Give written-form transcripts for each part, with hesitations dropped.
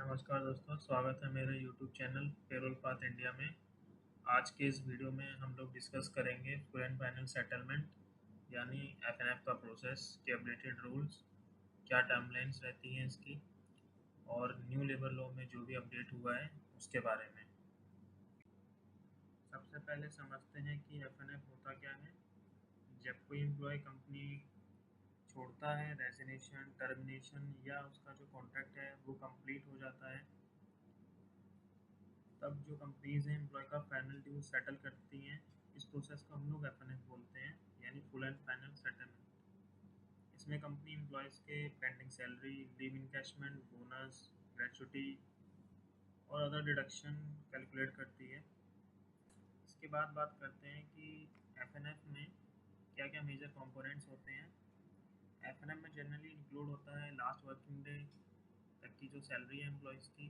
नमस्कार दोस्तों, स्वागत है मेरे YouTube channel payroll path India में। आज के इस वीडियो में हम लोग डिस्कस करेंगे फुल एंड फाइनल सेटलमेंट यानी एफएनएफ का प्रोसेस के अपडेटेड रूल्स, क्या टाइमलाइंस रहती हैं इसकी, और न्यू लेबर लॉ में जो भी अपडेट हुआ है उसके बारे में। सबसे पहले समझते हैं कि एफएनएफ होता क्या है। जब कोई एम्प्लॉय कंपनी छोड़ता है, रेजिग्नेशन, टर्मिनेशन या उसका जो कॉन्ट्रैक्ट है वो कंप्लीट हो जाता है, तब जो कंपनीज हैं एम्प्लॉय का फाइनल ड्यू सेटल करती हैं। इस प्रोसेस को हम लोग एफएनएफ बोलते हैं, यानी फुल एंड फाइनल सेटलमेंट। इसमें कंपनी एम्प्लॉयज़ के pending salary, leave encashment, bonus, gratuity और अदर डिडक्शन कैलकुलेट करती है। इसके बाद बात करते हैं कि एफएनएफ में क्या क्या मेजर कंपोनेंट्स होते हैं। एफएनएफ में जनरली इंक्लूड होता है लास्ट वर्किंग डे तक की जो सैलरी है एम्प्लॉयज़ की,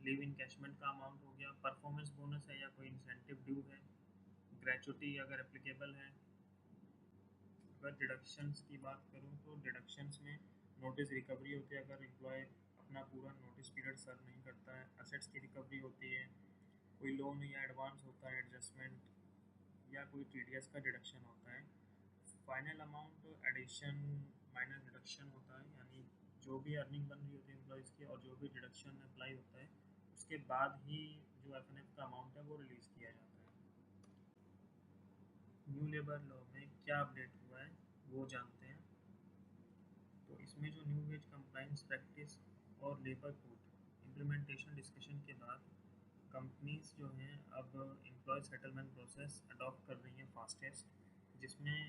लीव इनकैशमेंट का अमाउंट हो गया, परफॉर्मेंस बोनस है या कोई इंसेंटिव ड्यू है, ग्रेचुटी अगर एप्लीकेबल है। अगर डिडक्शंस की बात करूँ तो डिडक्शंस में नोटिस रिकवरी होती है अगर एम्प्लॉय अपना पूरा नोटिस पीरियड सर्व नहीं करता है, असेट्स की रिकवरी होती है, कोई लोन या एडवांस होता है, एडजस्टमेंट या कोई टीडीएस का डिडक्शन होता है। Final amount addition minus deduction होता है, यानी जो भी अर्निंग बन रही होती है एम्प्लॉयज़ की और जो भी डिडक्शन अप्लाई होता है उसके बाद ही जो एफएनएफ का अमाउंट है वो रिलीज़ किया जाता है। न्यू लेबर लॉ में क्या अपडेट हुआ है वो जानते हैं। तो इसमें जो न्यू वेज कंप्लायंस प्रैक्टिस और लेबर कोड इम्प्लीमेंटेशन डिस्कशन के बाद कंपनीज जो हैं अब एम्प्लॉय सेटलमेंट प्रोसेस अडॉप्ट कर रही हैं फास्टेस्ट, जिसमें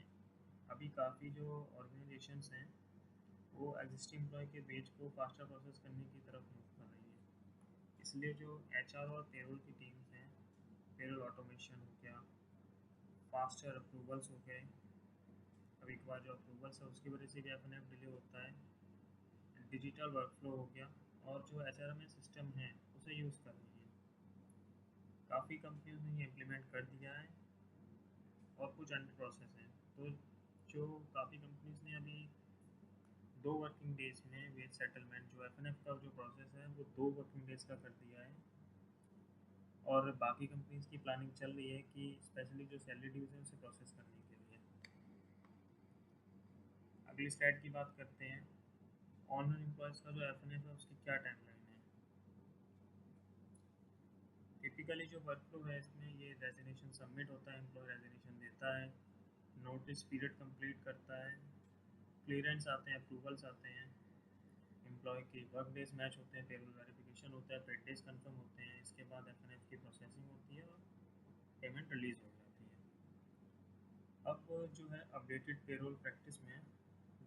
अभी काफ़ी जो ऑर्गेनाइजेशंस हैं वो एग्जिस्टिंग एम्प्लॉय के वेज को फास्टर प्रोसेस करने की तरफ मूव कर रही है। इसलिए जो एचआर और पेरोल की टीम्स हैं, पेरोल ऑटोमेशन हो गया, फास्टर अप्रूवल्स हो गए, कभी कभार जो अप्रूवल्स है उसकी वजह से भी एफएनएफ डिले होता है, डिजिटल वर्कफ्लो हो गया, और जो एचआरएमएस सिस्टम है उसे यूज़ कर रही है। काफ़ी कंपनियों ने ये इम्प्लीमेंट कर दिया है और कुछ अंडर प्रोसेस है। तो जो काफ़ी कंपनीज ने अभी 2 वर्किंग डेज में वेज सेटलमेंट जो एफएनएफ का जो प्रोसेस है वो 2 वर्किंग डेज का कर दिया है, और बाकी कंपनीज की प्लानिंग चल रही है कि स्पेशली जो सैलरी ड्यूज है उसे प्रोसेस करने के लिए। अगली स्लाइड की बात करते हैं। ऑनर एम्प्लॉयज़ का जो एफएनएफ है उसकी क्या टाइमलाइन है। टिपिकली जो वर्कफ्लो है इसमें ये रेजिग्नेशन सबमिट होता है, एम्प्लॉय रेजिग्नेशन देता है, नोटिस पीरियड कंप्लीट करता है, क्लियरेंस आते हैं, अप्रूवल्स आते हैं, एम्प्लॉय की वर्क डेज मैच होते हैं, पेरोल वेरिफिकेशन होता है, पेड डेज कंफर्म होते हैं। इसके बाद एफएनएफ की प्रोसेसिंग होती है और पेमेंट रिलीज हो जाती है। अब जो है अपडेटेड पेरोल प्रैक्टिस में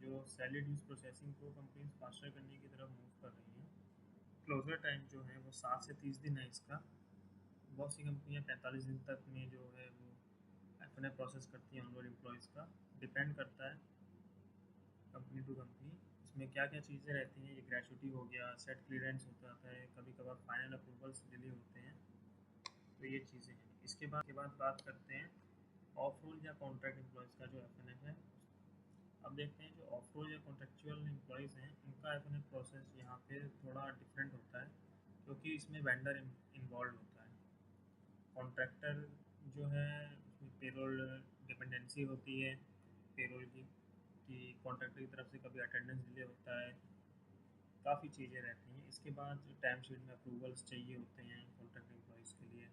जो सैलरी ड्यूज प्रोसेसिंग को कंपनीज फास्टर करने की तरफ मूव कर रही हैं। क्लोजर टाइम जो है वो 7 से 30 दिन है इसका। बहुत सी कंपनियां 45 दिन तक में जो है वो एफएनएफ प्रोसेस करती हैं ऑनरोल एम्प्लॉयज़ का। डिपेंड करता है कंपनी टू कंपनी। इसमें क्या क्या चीज़ें रहती हैं, ये ग्रेचुटी हो गया, सेट क्लियरेंस होता है, कभी कभार फाइनल अप्रूवल्स डिले होते हैं, तो ये चीज़ें हैं। इसके बाद बात करते हैं ऑफ रोल या कॉन्ट्रैक्ट एम्प्लॉयज़ का जो एफएनएफ है। अब देखते हैं जो ऑफ रोल या कॉन्ट्रेक्चुअल एम्प्लॉयज़ हैं उनका एफएनएफ प्रोसेस यहाँ पे थोड़ा डिफरेंट होता है, क्योंकि इसमें वेंडर इन्वॉल्व होता है। कॉन्ट्रैक्टर जो है उसमें पेरोल डिपेंडेंसी होती है पेरोल की, कि कॉन्ट्रैक्टर की तरफ से कभी अटेंडेंस डिले होता है, काफ़ी चीज़ें रहती हैं। इसके बाद टाइम शीट में अप्रूवल्स चाहिए होते हैं कॉन्ट्रैक्ट एम्प्लॉयज़ के लिए।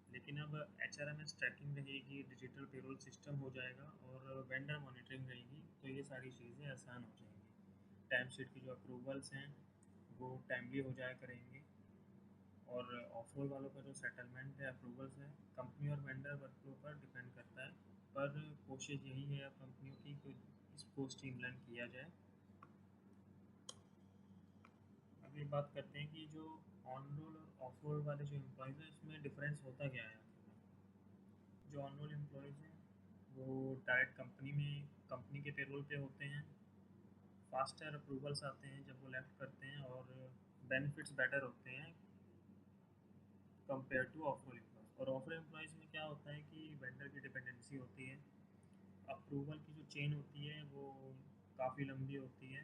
लेकिन अब एचआरएमएस ट्रैकिंग रहेगी, डिजिटल पेरोल सिस्टम हो जाएगा और वेंडर मॉनिटरिंग रहेगी, तो ये सारी चीज़ें आसान हो जाएंगी। टाइम शीट की जो अप्रूवल्स हैं वो टाइमली हो जाया करेंगे, और ऑफ रोल वालों का जो सेटलमेंट है, अप्रूवल्स है, कंपनी और वेंडर वर्कफ्लो पर डिपेंड करता है। पर कोशिश यही है अब कंपनियों की कि इसको स्ट्रीमलाइन किया जाए। अब ये बात करते हैं कि जो ऑन रोल और ऑफ रोल वाले जो एम्प्लॉयज़ हैं इसमें डिफरेंस होता क्या है आखिर में। जो ऑन रोल एम्प्लॉयज़ हैं वो डायरेक्ट कंपनी के पेरोल पे होते हैं। फास्टर अप्रूवल्स आते हैं जब वो लेफ्ट करते हैं, और बेनिफिट्स बेटर होते हैं compare to off roll employees. और ऑफ रोल एम्प्लॉयज़ में क्या होता है कि वेंडर की डिपेंडेंसी होती है, अप्रूवल की जो चेन होती है वो काफ़ी लंबी होती है,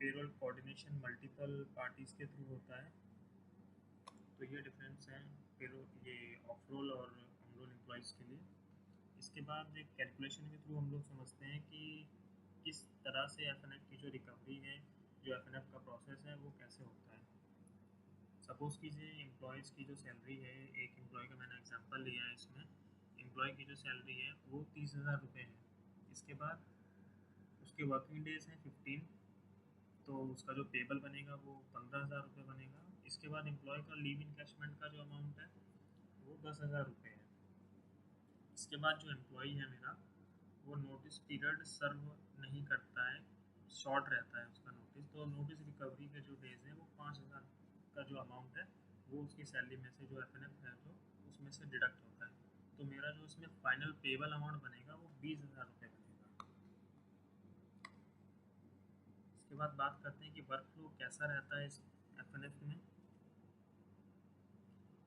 पेरोल कोऑर्डिनेशन मल्टीपल पार्टीज़ के थ्रू होता है, तो ये डिफरेंस है फिर ये ऑफ रोल और ऑन रोल एम्प्लॉयज़ के लिए। इसके बाद एक कैलकुलेशन के थ्रू हम लोग समझते हैं कि किस तरह से एफ की जो रिकवरी है, जो एफ का प्रोसेस है, वो कैसे होता है। सपोज़ कीजिए एम्प्लॉयज़ की जो सैलरी है, एक एम्प्लॉय का मैंने एग्जांपल लिया है इसमें, एम्प्लॉय की जो सैलरी है वो 30,000 रुपये है। इसके बाद उसके वर्किंग डेज हैं 15, तो उसका जो पेबल बनेगा वो 15,000 रुपये बनेगा। इसके बाद एम्प्लॉय का लीव इनकैशमेंट का जो अमाउंट है वो 10,000 रुपये है। इसके बाद जो एम्प्लॉय है मेरा, वो नोटिस पीरियड सर्व नहीं करता है, शॉर्ट रहता है उसका नोटिस, तो नोटिस रिकवरी के जो डेज हैं वो 5,000 का जो अमाउंट है वो उसकी सैलरी में से जो एफ है जो उसमें से डिडक्ट होता है। तो मेरा जो इसमें फाइनल पेबल अमाउंट बनेगा वो 20,000 रुपये बनेगा। इसके बाद बात करते हैं कि वर्क फ्लो कैसा रहता है इस एफ में।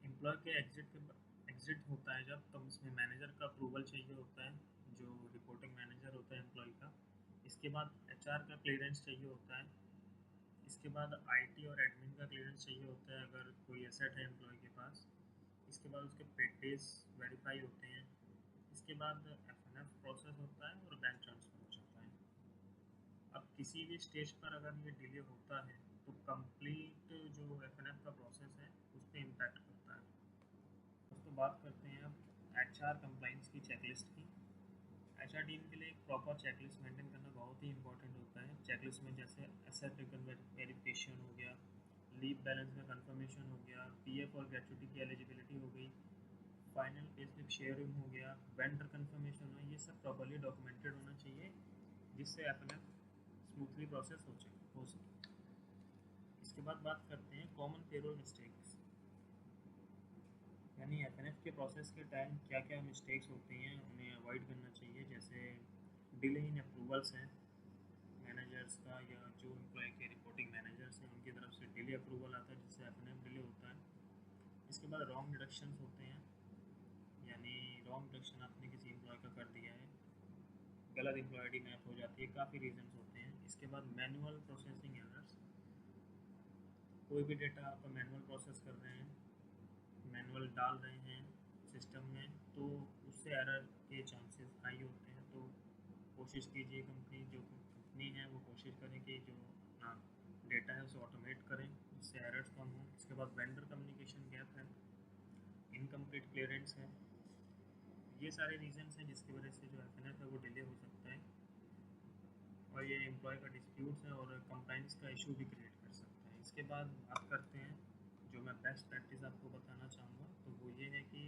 एम्प्लॉय के एग्जिट होता है जब, तो उसमें मैनेजर का अप्रूवल चाहिए होता है, जो रिपोर्टिंग मैनेजर होता है एम्प्लॉय का। इसके बाद एचआर का क्लियरेंस चाहिए होता है। इसके बाद आईटी और एडमिन का क्लियरेंस चाहिए होता है अगर कोई एसेट है एम्प्लॉय के पास। इसके बाद उसके पेड डेज वेरीफाई होते हैं। इसके बाद एफ प्रोसेस होता है और बैंक ट्रांसफ़र हो जाता है। अब किसी भी स्टेज पर अगर ये डिले होता है तो कंप्लीट जो एफ का प्रोसेस है उस पर इम्पैक्ट करता है। दोस्तों बात करते हैं अब एचआर कंप्लाइंस की चेकलिस्ट की। एचआर टीम के लिए एक प्रॉपर चेकलिस्ट मेंटेन करना बहुत ही इंपॉर्टेंट होता है। चेकलिस्ट में जैसे एसेट वेरिफिकेशन हो गया, लीव बैलेंस का कंफर्मेशन हो गया, पीएफ और ग्रेचुटी की एलिजिबिलिटी हो गई, फाइनल पे स्लिप शेयरिंग हो गया, वेंडर कंफर्मेशन हो, ये सब प्रॉपर्ली डॉक्यूमेंटेड होना चाहिए जिससे अपना स्मूथली प्रोसेस हो सके। इसके बाद बात करते हैं कॉमन पेरोल मिस्टेक्स, यानी एफ के प्रोसेस के टाइम क्या क्या मिस्टेक्स होती हैं उन्हें अवॉइड करना चाहिए। जैसे डिले इन अप्रूवल्स हैं मैनेजर्स का, या जो एम्प्लॉय के रिपोर्टिंग मैनेजर्स हैं उनकी तरफ से डिले अप्रूवल आता है जिससे एफ डिले होता है। इसके बाद रॉन्ग डिडक्शंस होते हैं, यानी रॉन्ग डिडक्शन आपने किसी एम्प्लॉय का कर दिया है, गलत एम्प्लॉय आई डी मैप हो जाती है, काफ़ी रीजंस होते हैं। इसके बाद मैनुअल प्रोसेसिंग एरर्स, कोई भी डेटा आप मैनुअल प्रोसेस कर रहे हैं, मैनुअल डाल रहे हैं सिस्टम में, तो उससे एरर के चांसेस हाई होते हैं। तो कोशिश कीजिए, कंपनी है वो कोशिश करें कि जो अपना डेटा है उसे ऑटोमेट करें जिससे एरर्स कम हों। इसके बाद वेंडर कम्युनिकेशन गैप है, इनकम्प्लीट क्लियरेंस है, ये सारे रीजंस हैं जिसकी वजह से जो एफ है वो डिले हो सकता है, और ये एम्प्लॉय का डिस्प्यूट्स है और कंप्लाइंस का इशू भी क्रिएट कर सकता है। इसके बाद बात करते हैं जो मैं बेस्ट प्रैक्टिस आपको बताना चाहूँगा, तो वो ये है कि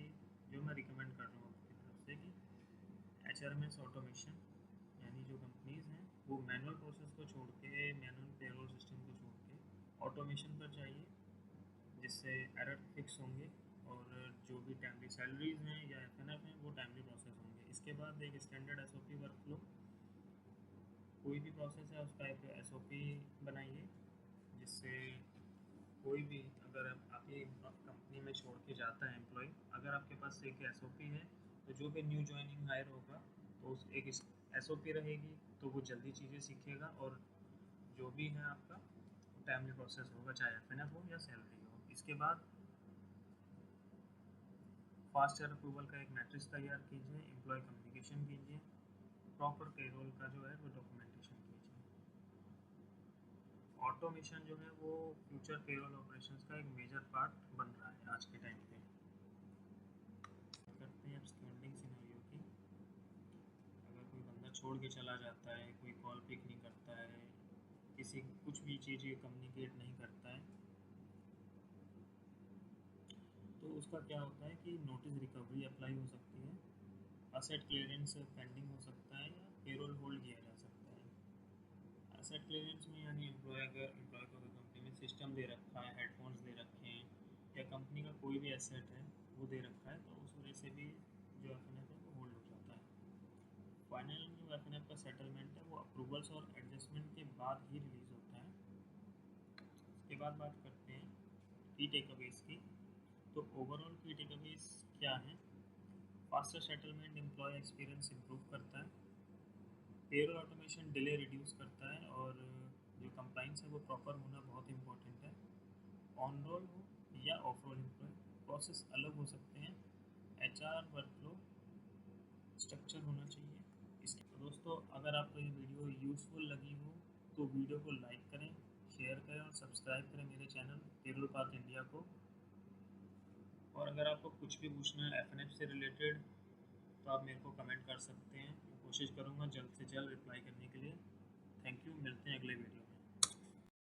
जो मैं रिकमेंड कर रहा हूँ आपकी तरफ से कि एच ऑटोमेशन, यानी जो कंपनीज़ हैं वो मैनुअल प्रोसेस को छोड़ के, मैनुअल पेरोल सिस्टम को छोड़ के ऑटोमेशन पर जाइए जिससे एरर फिक्स होंगे और जो भी टाइमली सैलरीज हैं या एफ हैं वो टाइमली प्रोसेस होंगे। इसके बाद एक स्टैंडर्ड एसओपी वर्कफ्लो, कोई भी प्रोसेस है उसका एक एसओपी बनाइए जिससे कोई भी, अगर आपकी कंपनी में छोड़ के जाता है एम्प्लॉय, अगर आपके पास एक एसओपी है तो जो भी न्यू ज्वाइनिंग हायर होगा तो उस एक एसओपी रहेगी तो वो जल्दी चीज़ें सीखेगा और जो भी है आपका टाइमली प्रोसेस होगा, चाहे एफ हो या सैलरी हो। इसके बाद फास्ट एयर अप्रूवल का एक मैट्रिक्स तैयार कीजिए, एम्प्लॉय कम्युनिकेशन कीजिए, प्रॉपर पेरोल का जो है वो डॉक्यूमेंटेशन कीजिए। ऑटोमेशन जो है वो फ्यूचर पेरोल ऑपरेशंस का एक मेजर पार्ट बन रहा है आज के टाइम पे। करते हैं अब स्टैंडिंग सिनेरियो की। अगर कोई बंदा छोड़ के चला जाता है, कोई कॉल पिक नहीं करता है, किसी कुछ भी चीज़ कम्युनिकेट नहीं करता है, तो उसका क्या होता है कि नोटिस रिकवरी अप्लाई हो सकती है, असेट क्लियरेंस पेंडिंग हो सकता है, या पेरोल होल्ड किया जा सकता है। एसेट क्लियरेंस में यानी एम्प्लॉय को अगर कंपनी में सिस्टम दे रखा है, हेडफोन्स दे रखे हैं, या कंपनी का कोई भी एसेट है वो दे रखा है, तो उस वजह से भी जो एफ है वो होल्ड हो जाता है। फाइनल जो एफ का सेटलमेंट है वो अप्रूवल्स और एडजस्टमेंट के बाद ही रिलीज़ होता है। इसके बाद बात करते हैं की टेकअवेज की। तो ओवरऑल की टेकअवेज क्या है? Faster settlement employee experience improve करता है, पेरोल ऑटोमेशन डिले रिड्यूस करता है, और जो कंप्लाइंस है वो प्रॉपर होना बहुत इंपॉर्टेंट है। ऑन रोल हो या ऑफ रोल एम्प्लॉय, प्रोसेस अलग हो सकते हैं। HR वर्कफ्लो स्ट्रक्चर होना चाहिए इसके। तो दोस्तों, अगर आपको ये वीडियो यूज़फुल लगी हो तो वीडियो को लाइक करें, शेयर करें और सब्सक्राइब करें मेरे चैनल पेरोल पाथ इंडिया को। और अगर आपको कुछ भी पूछना है FNF से रिलेटेड तो आप मेरे को कमेंट कर सकते हैं, मैं कोशिश करूँगा जल्द से जल्द रिप्लाई करने के लिए। थैंक यू, मिलते हैं अगले वीडियो में।